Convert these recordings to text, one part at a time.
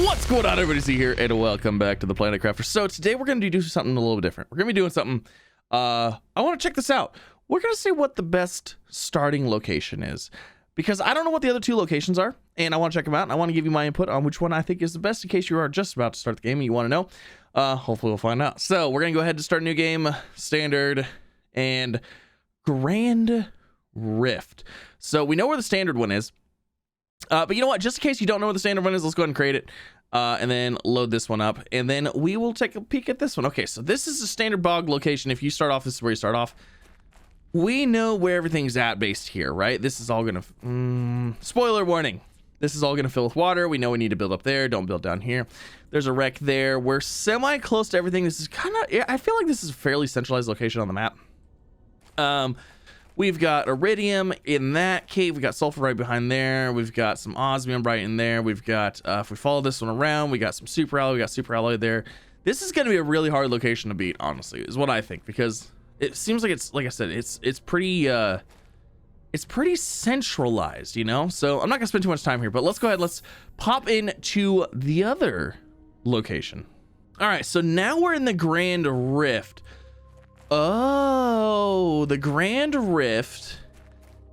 What's going on, everybody? Z here, and welcome back to the Planet Crafter. So today we're going to do something a little bit different. We're going to be doing something, I want to check this out. We're going to see what the best starting location is, because I don't know what the other two locations are, and I want to check them out, and I want to give you my input on which one I think is the best in case you are just about to start the game and you want to know. Hopefully we'll find out. So we're going to go ahead and start a new game, standard, and Grand Rift. So we know where the standard one is. But you know what? Just in case you don't know what the standard one is, let's go ahead and create it. And then load this one up. And then we will take a peek at this one. Okay, so this is a standard bog location. If you start off, this is where you start off. We know where everything's at based here, right? This is all going to... spoiler warning. This is all going to fill with water. We know we need to build up there. Don't build down here. There's a wreck there. We're semi-close to everything. This is kind of... I feel like this is a fairly centralized location on the map. We've got iridium in that cave. We got sulfur right behind there. We've got some osmium right in there. We've got, if we follow this one around, we got some super alloy. We got super alloy there. This is going to be a really hard location to beat, honestly, is what I think, because it seems like it's, like I said, it's pretty centralized, you know? So I'm not going to spend too much time here, but let's go ahead. Let's pop into the other location. All right, so now we're in the Grand Rift. Oh, the Grand Rift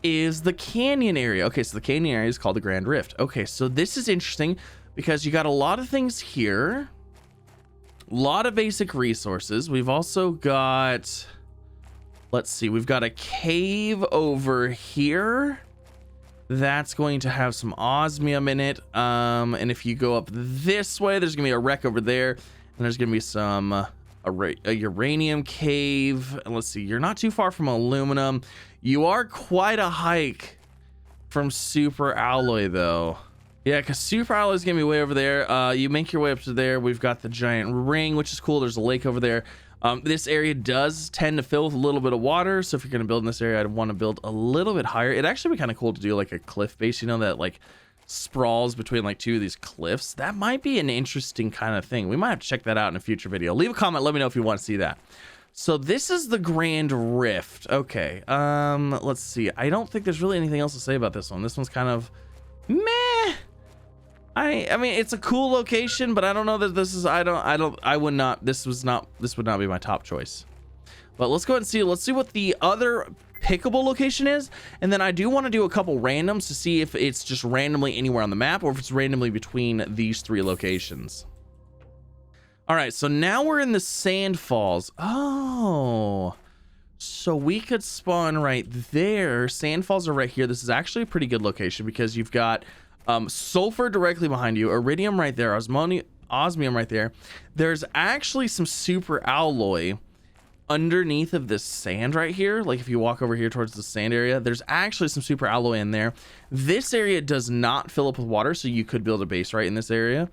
is the canyon area. Okay, so the canyon area is called the Grand Rift. Okay, so this is interesting because you got a lot of things here. A lot of basic resources. We've also got, let's see, we've got a cave over here. That's going to have some osmium in it. And if you go up this way, there's gonna be a wreck over there. And there's gonna be some... a uranium cave. And let's see, you're not too far from aluminum. You are quite a hike from super alloy though. Yeah, because super alloy is gonna be way over there. You make your way up to there. We've got the giant ring, which is cool. There's a lake over there. This area does tend to fill with a little bit of water, so if you're gonna build in this area, I'd want to build a little bit higher. It'd actually be kind of cool to do like a cliff base, you know, that like sprawls between like two of these cliffs. That might be an interesting kind of thing. We might have to check that out in a future video. Leave a comment, let me know if you want to see that. So this is the Grand Rift. Okay, let's see. I don't think there's really anything else to say about this one. This one's kind of meh. I mean, it's a cool location, but I don't know that this is, this would not be my top choice. But let's go ahead and see. Let's see what the other pickable location is, and then I do want to do a couple randoms to see if it's just randomly anywhere on the map or if it's randomly between these three locations. All right, so now we're in the sand falls. Oh, so we could spawn right there. Sand falls are right here. This is actually a pretty good location because you've got sulfur directly behind you, iridium right there, osmium right there. There's actually some super alloy underneath of this sand right here. Like if you walk over here towards the sand area, there's actually some super alloy in there. This area does not fill up with water, so you could build a base right in this area.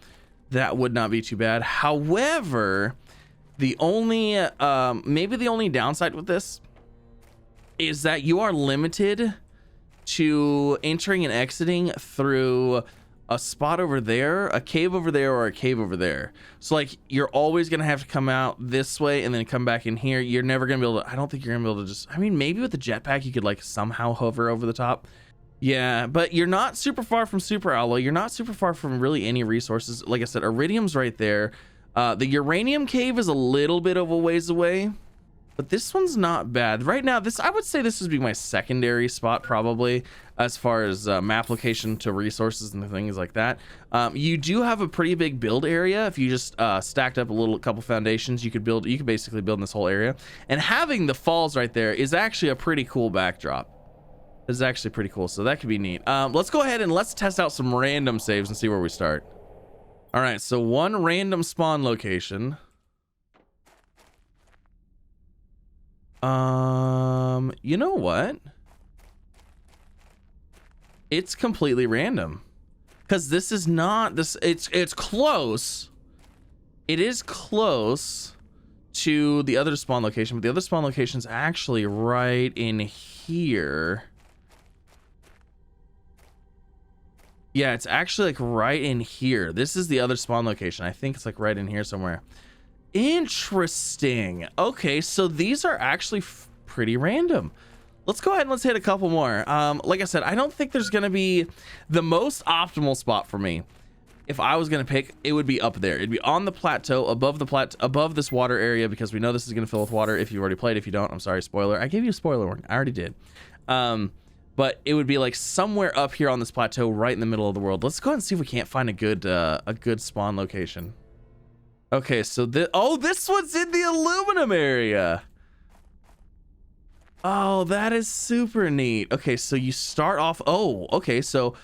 That would not be too bad. However, the only maybe the only downside with this is that you are limited to entering and exiting through a spot over there, a cave over there, or a cave over there. So like you're always gonna have to come out this way and then come back in here. You're never gonna be able to, I don't think you're gonna be able to just, I mean, maybe with the jetpack you could like somehow hover over the top. Yeah, but you're not super far from super alloy. You're not super far from really any resources. Like I said, iridium's right there. The uranium cave is a little bit of a ways away, but this one's not bad. Right now, I would say this would be my secondary spot probably as far as map location to resources and things like that. You do have a pretty big build area. If you just stacked up a couple foundations, you could basically build in this whole area. And having the falls right there is actually a pretty cool backdrop. It's actually pretty cool, so that could be neat. Let's go ahead and let's test out some random saves and see where we start. All right, so one random spawn location. You know what? It's completely random because this is not this. It's close. It is close to the other spawn location, but the other spawn location is actually right in here. Yeah, it's actually like right in here. This is the other spawn location. I think it's like right in here somewhere. Interesting. Okay, so these are actually pretty random. Let's go ahead and let's hit a couple more. Like I said, I don't think there's gonna be the most optimal spot for me. if I was going to pick, it would be up there. It'd be on the plateau, above the above this water area, because we know this is going to fill with water. If you already played, if you don't, I'm sorry, spoiler. I gave you a spoiler warning. I already did. But it would be like somewhere up here on this plateau, right in the middle of the world. Let's go ahead and see if we can't find a good spawn location. Okay, so this one's in the aluminum area. Oh, that is super neat. Okay, so you start off, okay, so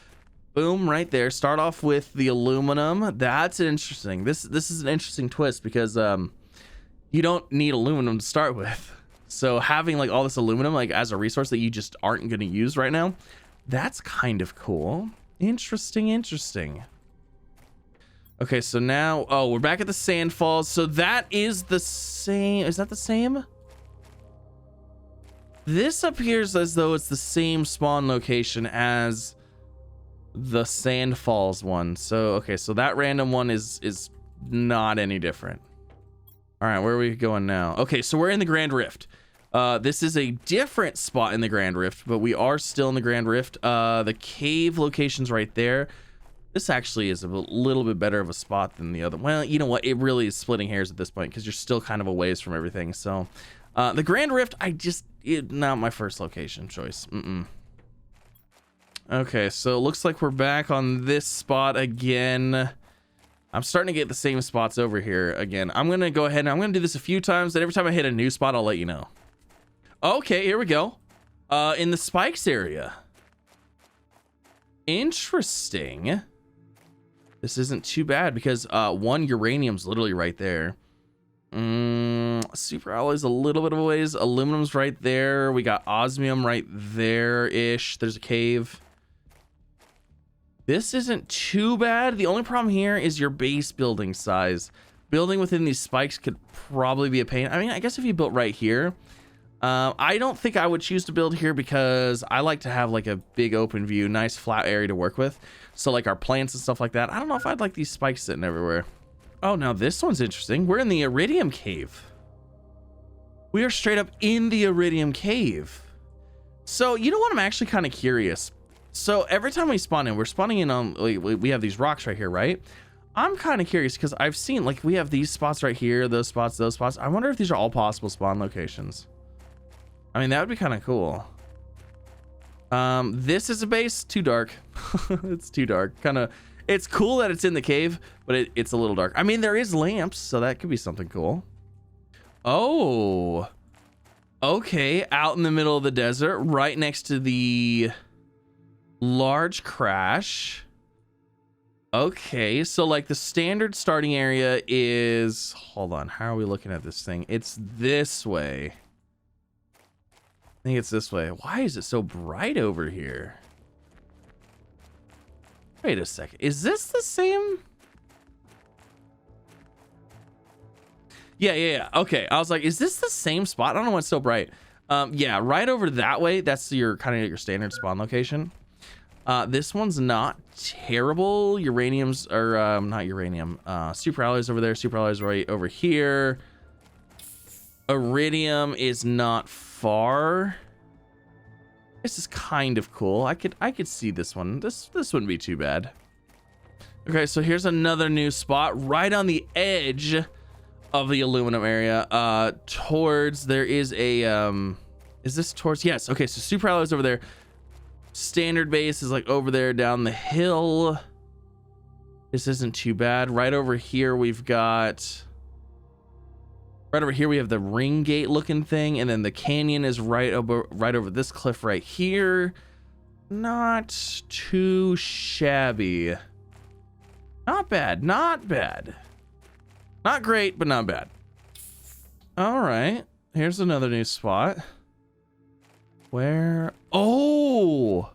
boom, right there. Start off with the aluminum. That's interesting. This is an interesting twist because you don't need aluminum to start with. So having like all this aluminum like as a resource that you just aren't going to use right now, that's kind of cool. Interesting. Okay, so now, we're back at the sand falls. So that is the same. Is that the same? This appears as though it's the same spawn location as the sand falls one. So okay, so that random one is not any different. All right, where are we going now? Okay, so we're in the Grand Rift. This is a different spot in the Grand Rift, but we are still in the Grand Rift. The cave location's right there. This actually is a little bit better of a spot than the other. Well, you know what? It really is splitting hairs at this point because you're still kind of a ways from everything. So the Grand Rift, not my first location choice. Okay, so it looks like we're back on this spot again. I'm starting to get the same spots over here again. I'm going to go ahead and I'm going to do this a few times. And every time I hit a new spot, I'll let you know. Okay, here we go. In the spikes area. Interesting. This isn't too bad because one, uranium's literally right there. Super alloys a little bit of a ways. Aluminum's right there. We got osmium right there-ish. There's a cave. This isn't too bad. The only problem here is your base building size. Building within these spikes could probably be a pain. I mean, I guess if you built right here, I don't think I would choose to build here because I like to have like a big open view, nice flat area to work with. So like our plants and stuff like that. I don't know if I'd like these spikes sitting everywhere. Oh, now this one's interesting. We're in the Iridium Cave. We are straight up in the Iridium Cave. So you know what? I'm actually kind of curious. So every time we spawn in, we're spawning in on, we have these rocks right here, right? I'm kind of curious because I've seen like we have these spots right here, those spots. I wonder if these are all possible spawn locations. I mean, that would be kind of cool. This is a base, too dark. It's too dark. It's cool that it's in the cave, but it's a little dark. I mean, there is lamps, so that could be something cool. Oh, okay. Out in the middle of the desert, right next to the large crash. Okay, so like the standard starting area is, hold on, how are we looking at this thing? It's this way. I think it's this way. Why is it so bright over here? Wait a second. Is this the same? Yeah. Okay. I was like, is this the same spot? I don't know why it's so bright. Yeah, right over that way. That's your kind of your standard spawn location. This one's not terrible. Uraniums are not uranium. Super alloys over there. Super alloys right over here. Iridium is not far. This is kind of cool. I could see this one. This wouldn't be too bad. Okay, so here's another new spot right on the edge of the aluminum area. There is a is this towards? Yes. Okay, so super alloys over there. Standard base is like over there down the hill. This isn't too bad. Right over here we've got. Right over here we have the ring gate looking thing, and then the canyon is right over this cliff right here. Not too shabby. Not bad. Not great, but not bad. All right. Here's another new spot. Where? Oh,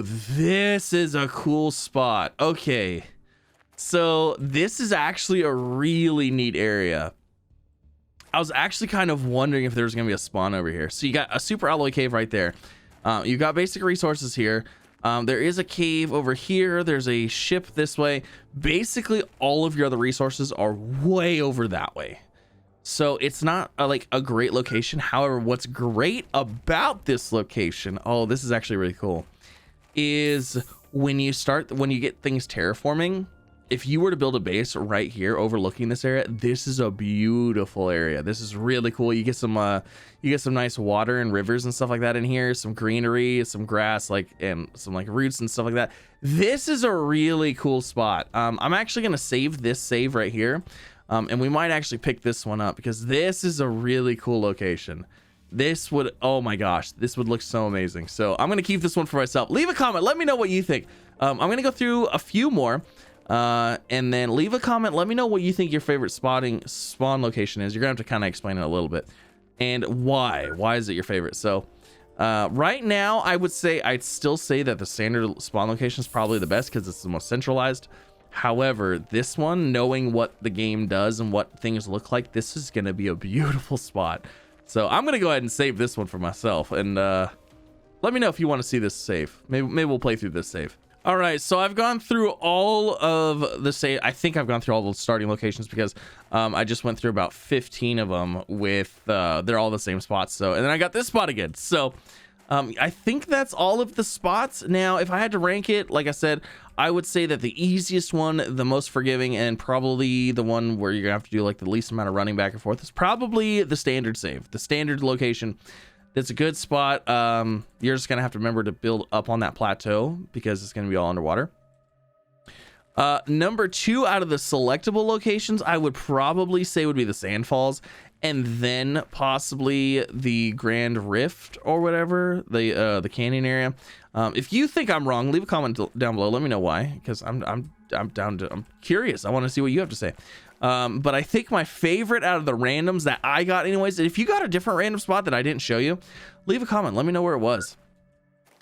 this is a cool spot. Okay. So this is actually a really neat area. I was actually kind of wondering if there's going to be a spawn over here. So you got a super alloy cave right there. You got basic resources here. There is a cave over here. There's a ship this way. Basically, all of your other resources are way over that way. So it's not like a great location. However, what's great about this location, this is actually really cool, is when you get things terraforming, if you were to build a base right here overlooking this area, this is a beautiful area. This is really cool. You get some nice water and rivers and stuff like that in here, some greenery, some grass, and some roots and stuff like that. This is a really cool spot. I'm actually gonna save this save right here, and we might actually pick this one up because this is a really cool location. This would, oh my gosh, this would look so amazing. So I'm gonna keep this one for myself. Leave a comment, let me know what you think. I'm gonna go through a few more, and then leave a comment. Let me know what you think your favorite spawn location is. You're gonna have to kind of explain it a little bit, and why is it your favorite. So right now I'd still say that the standard spawn location is probably the best because it's the most centralized. However, this one, knowing what the game does and what things look like, this is gonna be a beautiful spot. So I'm gonna go ahead and save this one for myself, and let me know if you want to see this save. Maybe we'll play through this save. All right, so I've gone through all of the save. I think I've gone through all the starting locations because I just went through about 15 of them with they're all the same spots. So, and then I got this spot again. So I think that's all of the spots. Now, if I had to rank it, like I said, I would say that the easiest one, the most forgiving, and probably the one where you're gonna have to do like the least amount of running back and forth is probably the standard save, the standard location. That's a good spot. You're just gonna have to remember to build up on that plateau because it's gonna be all underwater. Number 2 out of the selectable locations, I would probably say would be the Sandfalls, and then possibly the Grand Rift or whatever, the canyon area. If you think I'm wrong, leave a comment down below. Let me know why, because I'm curious. I want to see what you have to say. But I think my favorite out of the randoms that I got anyways, if you got a different random spot that I didn't show you, leave a comment. Let me know where it was.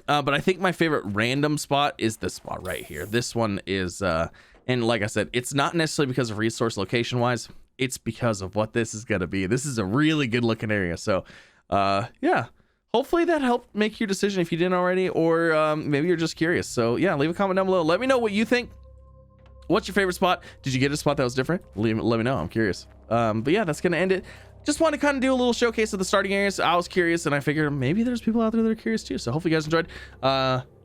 But I think my favorite random spot is this spot right here. This one is, and like I said, it's not necessarily because of resource location wise. It's because of what this is going to be. This is a really good looking area. So, yeah, hopefully that helped make your decision if you didn't already, or maybe you're just curious. So yeah, leave a comment down below. Let me know what you think. What's your favorite spot? Did you get a spot that was different? Let me know. I'm curious. But yeah, that's going to end it. Just want to kind of do a little showcase of the starting areas. I was curious, and I figured maybe there's people out there that are curious too. So hopefully you guys enjoyed.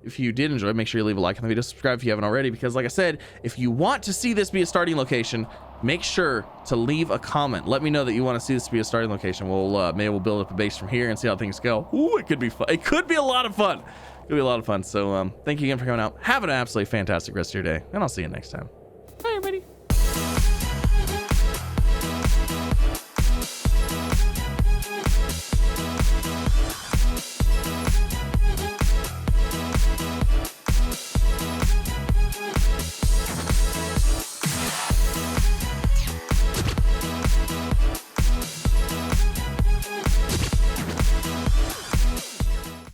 If you did enjoy, make sure you leave a like on the video, subscribe if you haven't already, because like I said, if you want to see this be a starting location, make sure to leave a comment. Let me know that you want to see this be a starting location. We'll maybe we'll build up a base from here and see how things go. Ooh, it could be fun. It could be a lot of fun. It could be a lot of fun. So thank you again for coming out. Have an absolutely fantastic rest of your day, and I'll see you next time. Bye, everybody.